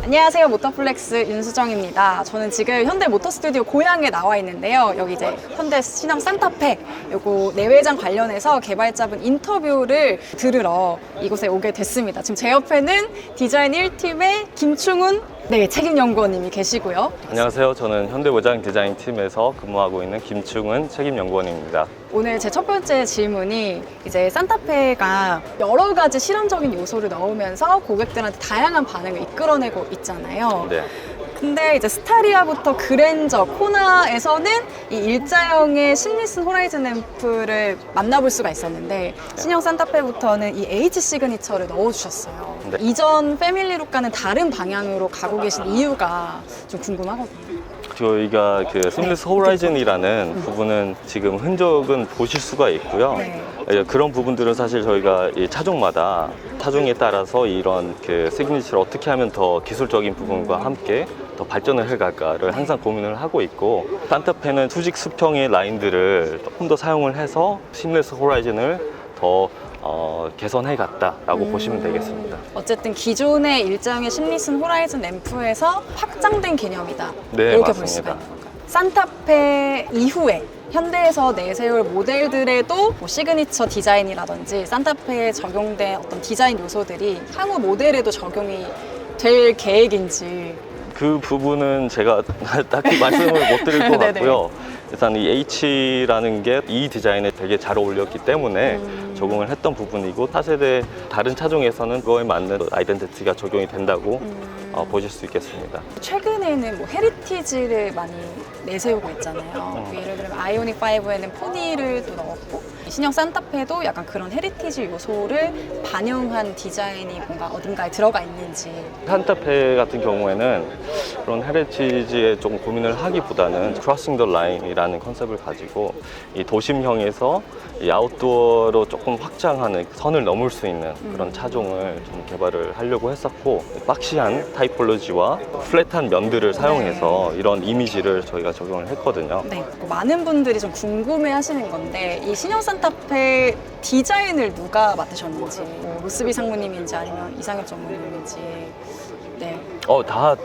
안녕하세요. 모터플렉스 윤수정입니다. 저는 지금 현대 모터스튜디오 고양에 나와 있는데요. 여기 이제 현대 신형 산타페 요거 내외장 관련해서 개발자분 인터뷰를 들으러 이곳에 오게 됐습니다. 지금 제 옆에는 디자인 1팀의 김충훈 책임연구원님이 계시고요. 안녕하세요. 저는 현대모장 디자인팀에서 근무하고 있는 김충훈 책임연구원입니다. 오늘 제 첫 번째 질문이 이제 산타페가 여러 가지 실험적인 요소를 넣으면서 고객들한테 다양한 반응을 이끌어내고 있잖아요. 네. 근데 이제 스타리아부터 그랜저, 코나에서는 이 일자형의 심리슨 호라이즌 램프를 만나볼 수가 있었는데 신형 산타페부터는 이 H 시그니처를 넣어주셨어요. 네. 이전 패밀리룩과는 다른 방향으로 가고 계신 이유가 좀 궁금하거든요. 저희가 그 심리스 호라이즌이라는 부분은 지금 흔적은 보실 수가 있고요. 네. 그런 부분들은 사실 저희가 이 차종마다 차종에 따라서 이런 그 시그니처를 어떻게 하면 더 기술적인 부분과 함께 더 발전을 해갈까를 항상 고민을 하고 있고, 산타페는 수직 수평의 라인들을 조금 더 사용을 해서 심리스 호라이즌을 더 개선해 갔다라고 보시면 되겠습니다. 어쨌든 기존의 일자형의 심리슨 호라이즌 램프에서 확장된 개념이다. 네, 이렇게 볼 수가 맞습니다. 있는 건가요? 산타페 이후에 현대에서 내세울 모델들에도 뭐 시그니처 디자인이라든지 산타페에 적용된 어떤 디자인 요소들이 향후 모델에도 적용이 될 계획인지. 그 부분은 제가 딱히 말씀을 못 드릴 것 네네. 같고요. 일단 이 H라는 게 이 디자인에 되게 잘 어울렸기 때문에 적용을 했던 부분이고, 차세대 다른 차종에서는 그거에 맞는 아이덴티티가 적용이 된다고 보실 수 있겠습니다. 최근에는 뭐 헤리티지를 많이 내세우고 있잖아요. 예를 들면 아이오닉 5에는 포니를 또 넣었고, 신형 산타페도 약간 그런 헤리티지 요소를 반영한 디자인이 뭔가 어딘가에 들어가 있는지. 산타페 같은 경우에는 그런 헤리티지에 조금 고민을 하기보다는 크로싱 더 라인이라는 컨셉을 가지고 이 도심형에서 이 아웃도어로 조금 확장하는, 선을 넘을 수 있는 그런 차종을 좀 개발을 하려고 했었고, 박시한 타이폴로지와 플랫한 면들을 사용해서 이런 이미지를 저희가 적용을 했거든요. 네, 많은 분들이 좀 궁금해 하시는 건데 이 신형 산타페 디자인을 누가 맡으셨는지, 뭐 로스비 상무님인지 아니면 이상엽 전무님인지. 네. 다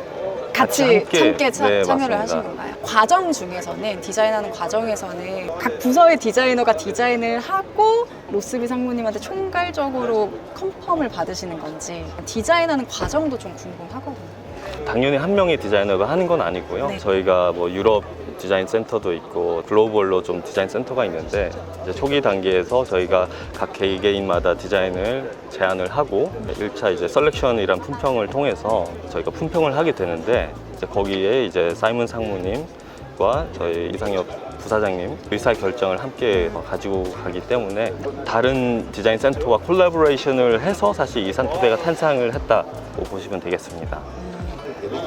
같이 함께, 참여를 맞습니다. 하신 건가요? 과정 중에서는, 디자인하는 과정에서는 각 부서의 디자이너가 디자인을 하고 로스비 상무님한테 총괄적으로 컨펌을 받으시는 건지, 디자인하는 과정도 좀 궁금하거든요. 당연히 한 명의 디자이너가 하는 건 아니고요. 네. 저희가 뭐 유럽 디자인 센터도 있고 글로벌로 좀 디자인 센터가 있는데, 이제 초기 단계에서 저희가 각 개개인마다 디자인을 제안을 하고 1차 이제 셀렉션이란 품평을 통해서 저희가 품평을 하게 되는데, 이제 거기에 이제 사이먼 상무님과 저희 이상엽 부사장님 의사 결정을 함께 가지고 가기 때문에 다른 디자인 센터와 콜라보레이션을 해서 사실 이 산타페가 탄생을 했다고 보시면 되겠습니다.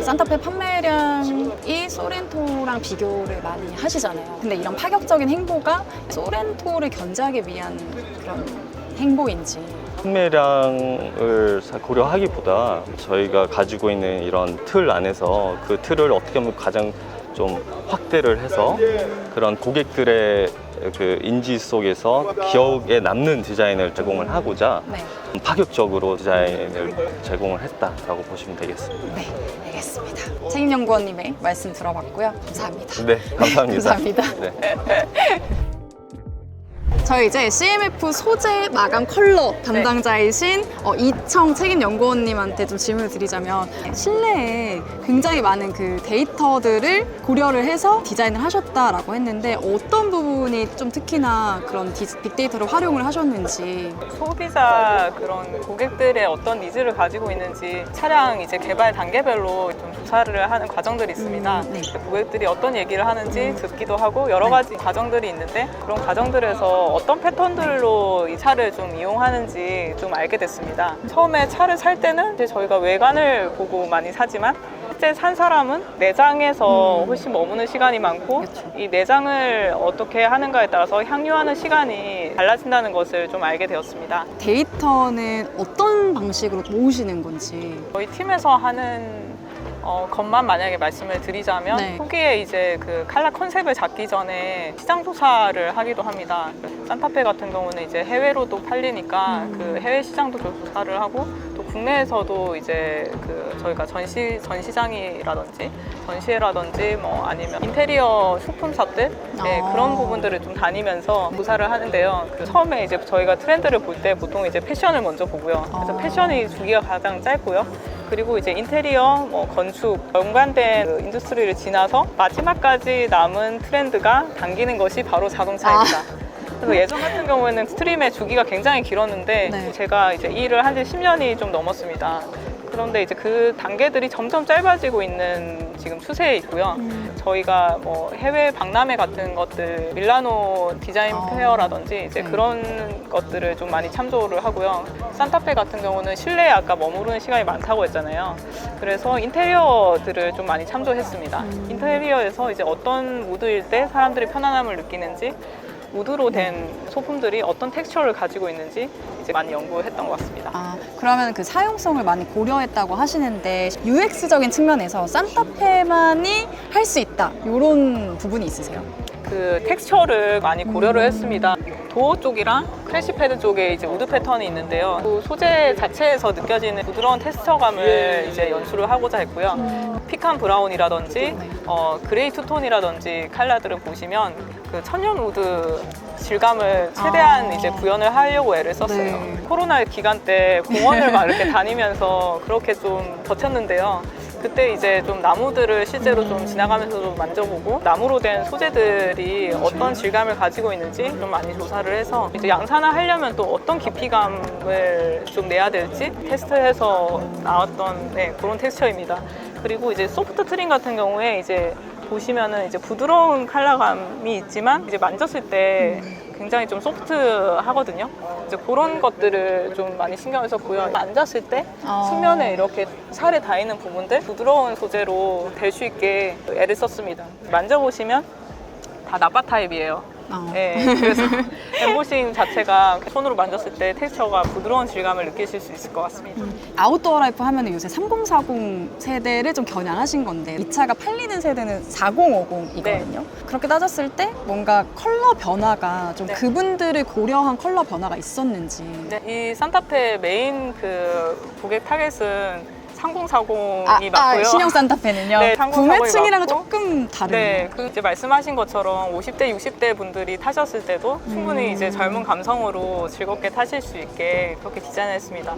산타페 판매량이 소렌토랑 비교를 많이 하시잖아요. 근데 이런 파격적인 행보가 소렌토를 견제하기 위한 그런 행보인지. 판매량을 고려하기보다 저희가 가지고 있는 이런 틀 안에서 그 틀을 어떻게 하면 가장 좀 확대를 해서 그런 고객들의 그 인지 속에서 기억에 남는 디자인을 제공을 하고자 네. 파격적으로 디자인을 제공을 했다라고 보시면 되겠습니다. 네, 알겠습니다. 책임연구원님의 말씀 들어봤고요. 감사합니다. 네, 감사합니다. 감사합니다. 네. 저희 이제 CMF 소재 마감 컬러 담당자이신 이청 책임연구원님한테 좀 질문을 드리자면, 실내에 굉장히 많은 그 데이터들을 고려를 해서 디자인을 하셨다라고 했는데 어떤 부분이 좀 특히나 그런 빅데이터를 활용을 하셨는지. 소비자 그런 고객들의 어떤 니즈를 가지고 있는지 차량 이제 개발 단계별로 좀 조사를 하는 과정들이 있습니다. 네. 고객들이 어떤 얘기를 하는지 듣기도 하고 여러 가지 과정들이 있는데, 그런 과정들에서 어떤 패턴들로 이 차를 좀 이용하는지 좀 알게 됐습니다. 처음에 차를 살 때는 이제 저희가 외관을 보고 많이 사지만 실제 산 사람은 내장에서 훨씬 머무는 시간이 많고, 그쵸. 이 내장을 어떻게 하는가에 따라서 향유하는 시간이 달라진다는 것을 좀 알게 되었습니다. 데이터는 어떤 방식으로 모으시는 건지. 저희 팀에서 하는 것만 만약에 말씀을 드리자면, 네. 초기에 이제 그 컬러 컨셉을 잡기 전에 시장 조사를 하기도 합니다. 산타페 같은 경우는 이제 해외로도 팔리니까 그 해외 시장도 조사를 하고, 또 국내에서도 이제 저희가 전시장이라든지 전시회라든지 뭐 아니면 인테리어 쇼품샵들 그런 부분들을 좀 다니면서 조사를 하는데요. 처음에 이제 저희가 트렌드를 볼 때 보통 이제 패션을 먼저 보고요. 그래서 패션이 주기가 가장 짧고요. 그리고 이제 인테리어, 뭐 건축 연관된 그 인더스트리를 지나서 마지막까지 남은 트렌드가 당기는 것이 바로 자동차입니다. 그래서 예전 같은 경우에는 스트림의 주기가 굉장히 길었는데 네. 제가 이제 이 일을 한 지 10년이 좀 넘었습니다. 그런데 이제 그 단계들이 점점 짧아지고 있는 지금 추세에 있고요. 저희가 뭐 해외 박람회 같은 것들, 밀라노 디자인 페어라든지 이제 그런 것들을 좀 많이 참조를 하고요. 산타페 같은 경우는 실내에 아까 머무르는 시간이 많다고 했잖아요. 그래서 인테리어들을 좀 많이 참조했습니다. 인테리어에서 이제 어떤 무드일 때 사람들이 편안함을 느끼는지, 우드로 된 소품들이 어떤 텍스처를 가지고 있는지 이제 많이 연구했던 것 같습니다. 그러면 그 사용성을 많이 고려했다고 하시는데 UX적인 측면에서 산타페만이 할 수 있다 이런 부분이 있으세요? 그 텍스처를 많이 고려를 했습니다. 도어 쪽이랑 크래시 패드 쪽에 이제 우드 패턴이 있는데요. 그 소재 자체에서 느껴지는 부드러운 텍스처감을 이제 연출을 하고자 했고요. 피칸 브라운이라든지 그레이 투톤이라든지 컬러들을 보시면 그 천연 우드 질감을 최대한 이제 구현을 하려고 애를 썼어요. 네. 코로나 기간 때 공원을 막 이렇게 다니면서 그렇게 좀 버텼는데요. 그때 이제 좀 나무들을 실제로 좀 지나가면서 좀 만져보고 나무로 된 소재들이 어떤 질감을 가지고 있는지 좀 많이 조사를 해서 이제 양산을 하려면 또 어떤 깊이감을 좀 내야 될지 테스트해서 나왔던 그런 텍스처입니다. 그리고 이제 소프트 트림 같은 경우에 이제 보시면은 이제 부드러운 컬러감이 있지만 이제 만졌을 때 굉장히 좀 소프트하거든요. 이제 그런 것들을 좀 많이 신경을 썼고요. 앉았을 때 측면에 이렇게 살에 닿이는 부분들 부드러운 소재로 될 수 있게 애를 썼습니다. 만져보시면 다 나파 타입이에요. 네, 그래서 엠보싱 자체가 손으로 만졌을 때 텍스처가 부드러운 질감을 느끼실 수 있을 것 같습니다. 아웃도어 라이프 하면 요새 3040 세대를 좀 겨냥하신 건데 이 차가 팔리는 세대는 4050이거든요. 그렇게 따졌을 때 뭔가 컬러 변화가 좀 그분들을 고려한 컬러 변화가 있었는지. 이 산타페 메인 그 고객 타겟은 3040이 맞고요. 신형 산타페는요? 네, 3040이 구매층이랑은 맞고, 조금 다르네요. 네, 그 이제 말씀하신 것처럼 50대, 60대 분들이 타셨을 때도 충분히 이제 젊은 감성으로 즐겁게 타실 수 있게 그렇게 디자인했습니다.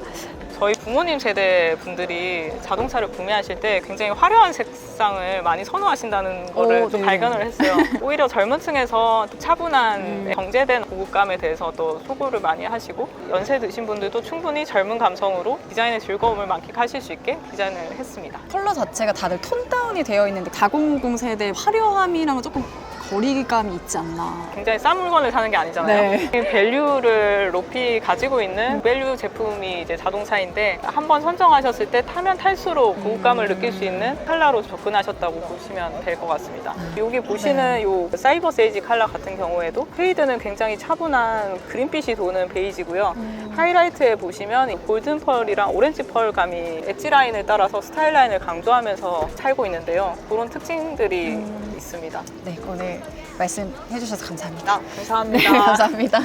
저희 부모님 세대 분들이 자동차를 구매하실 때 굉장히 화려한 색상을 많이 선호하신다는 거를 좀 발견을 했어요. 오히려 젊은 층에서 차분한 정제된 고급감에 대해서 또 소구를 많이 하시고 연세 드신 분들도 충분히 젊은 감성으로 디자인의 즐거움을 만끽하실 수 있게 디자인을 했습니다. 컬러 자체가 다들 톤 다운이 되어 있는데 4050 세대의 화려함이랑은 조금 거리감이 있지 않나. 굉장히 싼 물건을 사는 게 아니잖아요. 네. 밸류를 높이 가지고 있는 밸류 제품이 이제 자동차인데 한번 선정하셨을 때 타면 탈수록 고급감을 느낄 수 있는 컬러로 접근하셨다고 보시면 될 것 같습니다. 여기 보시는 요 사이버 세이지 컬러 같은 경우에도 페이드는 굉장히 차분한 그린빛이 도는 베이지고요. 하이라이트에 보시면 골든 펄이랑 오렌지 펄감이 엣지 라인을 따라서 스타일 라인을 강조하면서 살고 있는데요. 그런 특징들이 있습니다. 네, 오늘 말씀해 주셔서 감사합니다. 감사합니다. 네, 감사합니다.